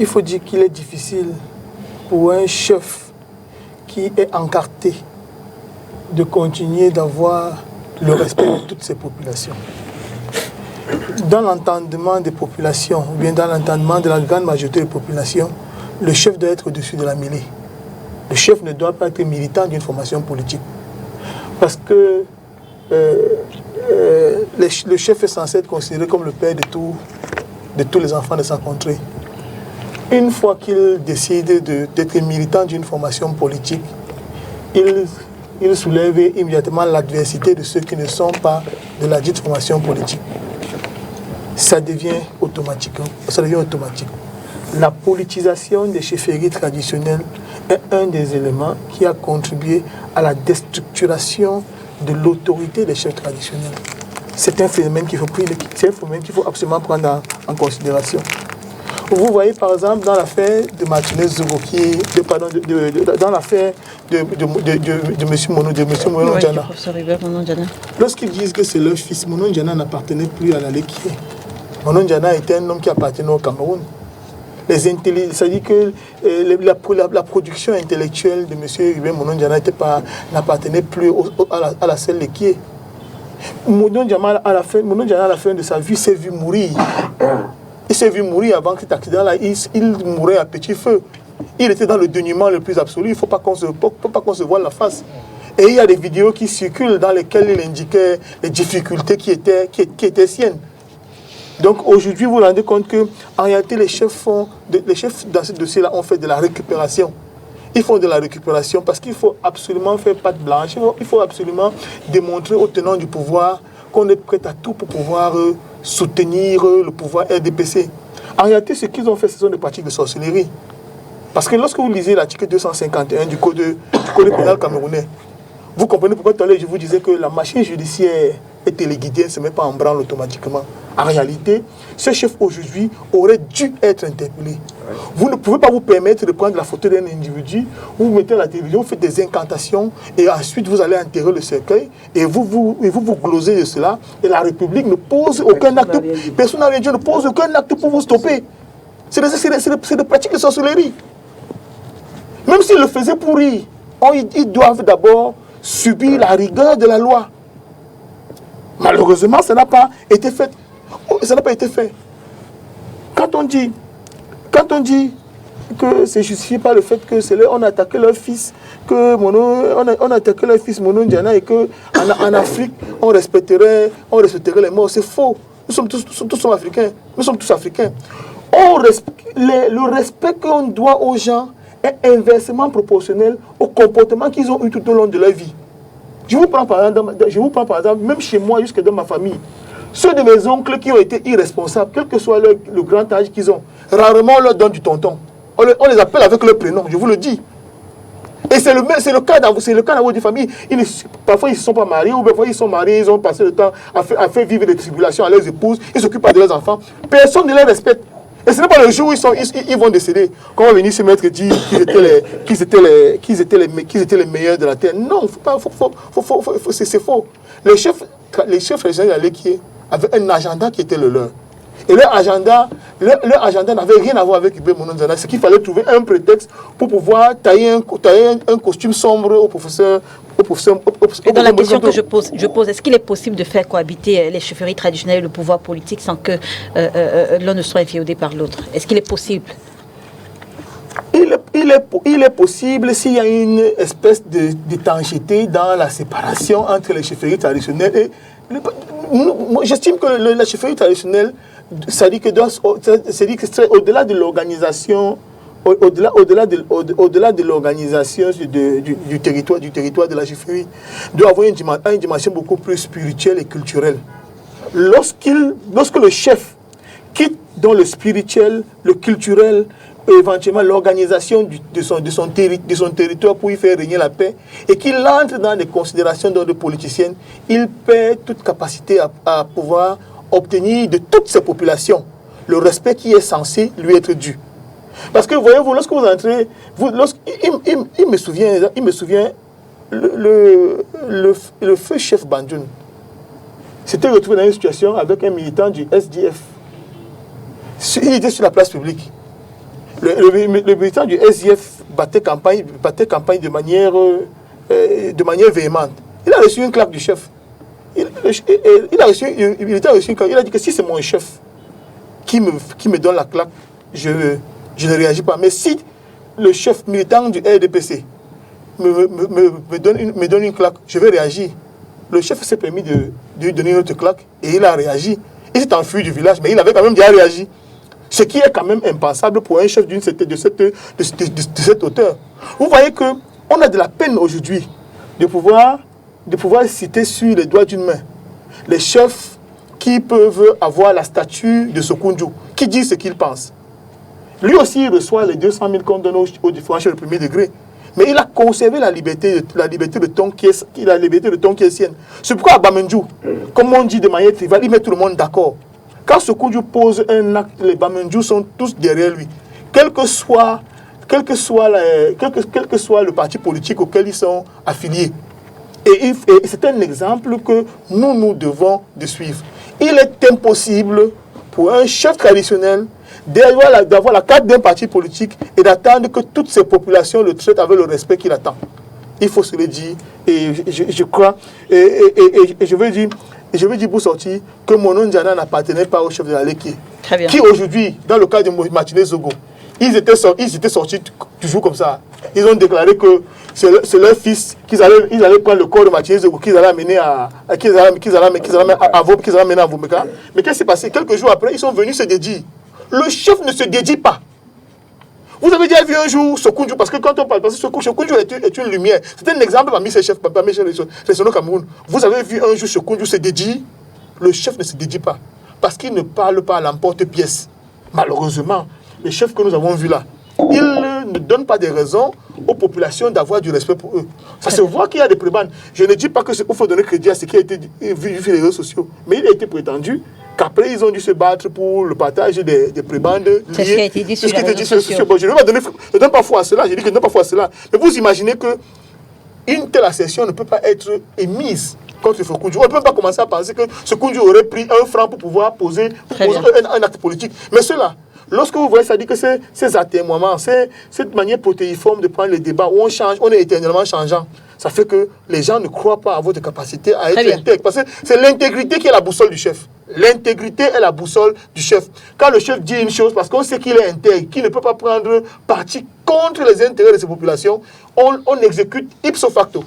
il faut dire qu'il est difficile pour un chef qui est encarté de continuer d'avoir le respect de toutes ces populations. Dans l'entendement des populations, ou bien dans l'entendement de la grande majorité des populations, le chef doit être au-dessus de la mêlée. Le chef ne doit pas être militant d'une formation politique. Parce que le chef est censé être considéré comme le père de tous les enfants de sa contrée. Une fois qu'il décide d'être militant d'une formation politique, il soulève immédiatement l'adversité de ceux qui ne sont pas de la dite formation politique. Ça devient automatique. La politisation des chefferies traditionnelles est un des éléments qui a contribué à la déstructuration de l'autorité des chefs traditionnels. C'est un phénomène qu'il faut absolument prendre en considération. Vous voyez par exemple dans l'affaire de Martinez-Zogo, dans l'affaire de M. Mono Ndiana. Lorsqu'ils disent que c'est leur fils, Mono Ndiana n'appartenait plus à la Léquier. Mono Ndiana était un homme qui appartenait au Cameroun. C'est-à-dire que la production intellectuelle de M. Hubert Mono Ndiana n'appartenait plus à la seule Léquier. Mono Ndiana, à la fin de sa vie, s'est vu mourir. Il s'est vu mourir avant cet accident-là. Il mourait à petit feu. Il était dans le dénuement le plus absolu. Il ne faut pas qu'on se voile la face. Et il y a des vidéos qui circulent dans lesquelles il indiquait les difficultés qui étaient siennes. Donc aujourd'hui, vous vous rendez compte qu'en réalité, les chefs dans ce dossier-là ont fait de la récupération. Ils font de la récupération parce qu'il faut absolument faire patte blanche. Il faut absolument démontrer aux tenants du pouvoir qu'on est prêt à tout pour pouvoir soutenir le pouvoir RDPC. En réalité, ce qu'ils ont fait, ce sont des pratiques de sorcellerie. Parce que lorsque vous lisez l'article 251 du code pénal camerounais, vous comprenez pourquoi tout à l'heure je vous disais que la machine judiciaire est téléguidée, elle ne se met pas en branle automatiquement. En réalité, ce chef aujourd'hui aurait dû être interpellé. Vous ne pouvez pas vous permettre de prendre la photo d'un individu, vous mettez à la télévision, vous faites des incantations et ensuite vous allez enterrer le cercueil et vous glosez de cela et la République ne pose aucun acte, personne ne pose aucun acte pour vous stopper. C'est des pratiques de sorcellerie. Même s'ils le faisaient pour rire, ils doivent d'abord subir la rigueur de la loi. Malheureusement, ça n'a pas été fait. Quand on dit que c'est justifié par le fait que c'est là on a attaqué leur fils, on a attaqué leur fils Mono Ndiana et qu'en Afrique on respecterait les morts, c'est faux. Nous sommes tous africains. Nous sommes tous africain. Le respect qu'on doit aux gens est inversement proportionnel au comportement qu'ils ont eu tout au long de leur vie. Je vous prends par exemple, même chez moi, jusque dans ma famille, ceux de mes oncles qui ont été irresponsables, quel que soit le grand âge qu'ils ont, rarement on leur donne du tonton. On les appelle avec leur prénom, je vous le dis. Et c'est le cas dans votre famille. Parfois, ils ne se sont pas mariés, ou parfois, ils sont mariés, ils ont passé le temps à faire vivre des tribulations à leurs épouses, ils ne s'occupent pas de leurs enfants. Personne ne les respecte. Et ce n'est pas le jour où ils vont décéder qu'on va venir se mettre et dire qu'ils étaient les meilleurs de la terre. Non, c'est faux. Les chefs régionaux de l'Équier avaient un agenda qui était le leur. Et leur agenda n'avait rien à voir avec Hubert Mono Ndiana. C'est qu'il fallait trouver un prétexte pour pouvoir tailler un costume sombre au professeur. Et dans la question que je pose, est-ce qu'il est possible de faire cohabiter les chefferies traditionnelles et le pouvoir politique sans que l'un ne soit inféodé par l'autre? Est-ce qu'il est possible? Il est possible s'il y a une espèce d'étanchéité dans la séparation entre les chefferies traditionnelles et... J'estime que la chefferie traditionnelle, c'est-à-dire que c'est au-delà de l'organisation, au-delà de l'organisation du territoire de la chefferie, doit avoir une dimension beaucoup plus spirituelle et culturelle. Lorsque le chef quitte dans le spirituel, le culturel, et éventuellement l'organisation de son territoire pour y faire régner la paix, et qu'il entre dans des considérations d'ordre politicienne, il perd toute capacité à pouvoir obtenir de toutes ces populations le respect qui est censé lui être dû. Parce que voyez-vous, lorsque vous entrez, il me souvient le feu chef Banjoun s'était retrouvé dans une situation avec un militant du SDF. Il était sur la place publique. Le militant du SDF battait campagne de manière véhémente. Il a reçu une claque du chef. Il a dit que si c'est mon chef qui me donne la claque, je ne réagis pas. Mais si le chef militant du RDPC me donne une claque, je vais réagir. Le chef s'est permis de lui donner une autre claque et il a réagi. Il s'est enfui du village, mais il avait quand même déjà réagi. Ce qui est quand même impensable pour un chef de cette hauteur. Vous voyez qu'on a de la peine aujourd'hui de pouvoir citer sur les doigts d'une main les chefs qui peuvent avoir la stature de Sokoundjou, qui disent ce qu'ils pensent. Lui aussi, il reçoit les 200 000 qu'on donne aux différents chefs de premier degré. Mais il a conservé la liberté de ton qui est sienne. C'est pourquoi à Bamendjou, comme on dit de manière triviale, il met tout le monde d'accord. Quand Sokoundjou pose un acte, les Bamendjou sont tous derrière lui. Quel que soit le parti politique auquel ils sont affiliés. Et c'est un exemple que nous devons de suivre. Il est impossible pour un chef traditionnel d'avoir la carte d'un parti politique et d'attendre que toutes ces populations le traitent avec le respect qu'il attend. Il faut se le dire. Et je crois, et je veux dire pour sortir que Monon Ndiana n'appartenait pas au chef de la Léquier. Qui aujourd'hui, dans le cas de Martinez Zogo, ils étaient sortis toujours comme ça. Ils ont déclaré que c'est leur fils, qu'ils allaient prendre le corps de Martinez Zogo, qu'ils allaient amener à Vomeka. Mais qu'est-ce qui s'est passé? Quelques jours après, ils sont venus se dédier. Le chef ne se dédie pas. Vous avez déjà vu un jour Sokoundjou, parce que quand on parle, parce que Sokoundjou est une lumière. C'est un exemple parmi ces chefs, parmi les chefs au Cameroun. Vous avez vu un jour Sokoundjou se dédie, le chef ne se dédie pas. Parce qu'il ne parle pas à l'emporte-pièce. Malheureusement, les chefs que nous avons vus là, ils ne donnent pas des raisons aux populations d'avoir du respect pour eux. Ça se voit qu'il y a des prébandes. Je ne dis pas qu'il faut donner crédit à ce qui a été vu sur les réseaux sociaux, mais il a été prétendu qu'après ils ont dû se battre pour le partage des prébandes. C'est ce qui a été dit sur les réseaux sociaux. Bon, je ne donne pas foi à cela, je dis que je ne donne pas foi à cela. Mais vous imaginez qu'une telle assertion ne peut pas être émise contre Sokoundjou. On ne peut pas commencer à penser que Sokoundjou aurait pris 1 franc pour pouvoir poser un acte politique. Mais cela, lorsque vous voyez, ça dit que ces atermoiements, cette manière protéiforme de prendre les débats où on change, on est éternellement changeant, ça fait que les gens ne croient pas à votre capacité à être intègre. Parce que c'est l'intégrité qui est la boussole du chef. L'intégrité est la boussole du chef. Quand le chef dit une chose, parce qu'on sait qu'il est intègre, qu'il ne peut pas prendre parti contre les intérêts de ces populations, on exécute ipso facto.